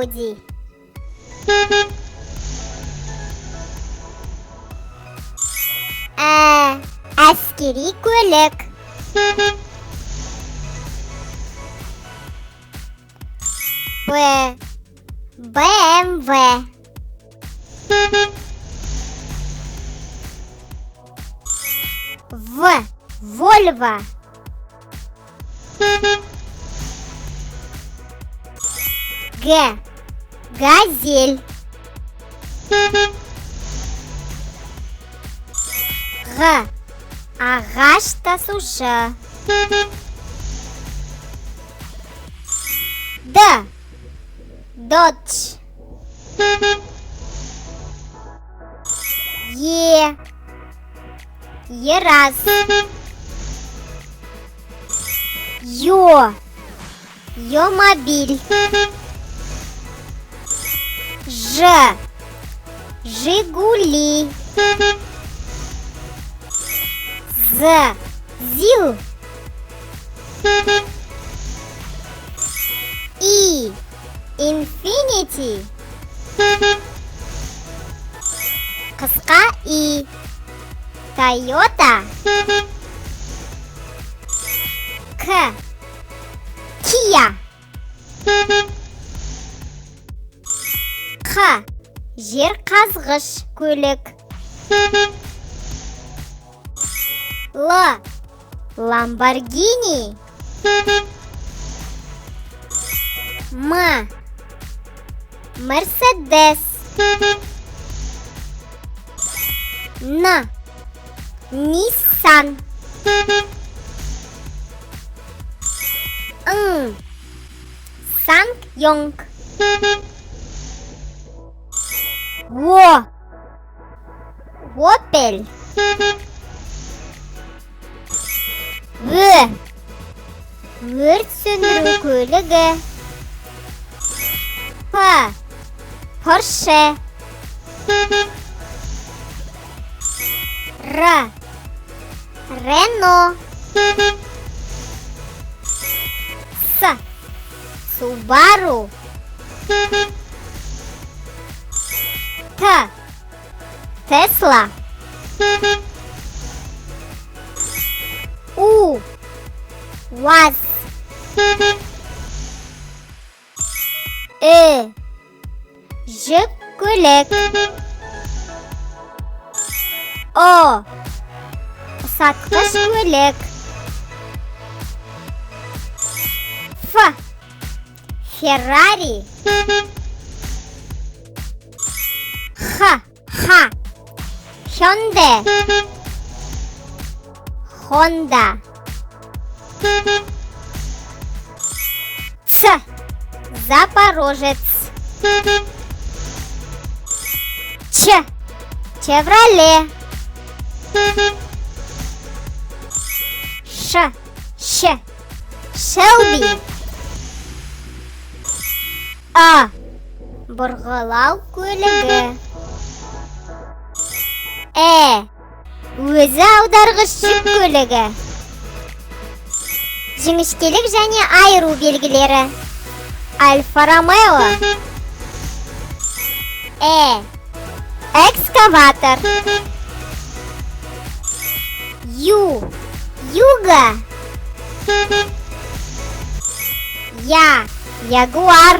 Ауди. Әскери көлік. БМВ. Вольво. Газель. Ағаш тасушы. Додж. Ераз. Йомобиль. Жигули. ЗИЛ. Инфинити. Қысқа И. Тойота. Кия. Жер қазғыш көлік. Ламборгини. Мерседес. Ниссан. Санкт-Йонг. Опель. Өрт сөндіру көлігі. Порше. Рено. Субару. Тесла. УАЗ. Жүк көлік. Ұсатқыш көлік. Феррари. Хонда. Запорожец. Чевроле. Шелби. Бұрғылау көлігі. Өзі аударғыш жүк көлігі. Жіңішкелік және айыру белгілері. Альфа Ромео. Экскаватор. Юга. Ягуар.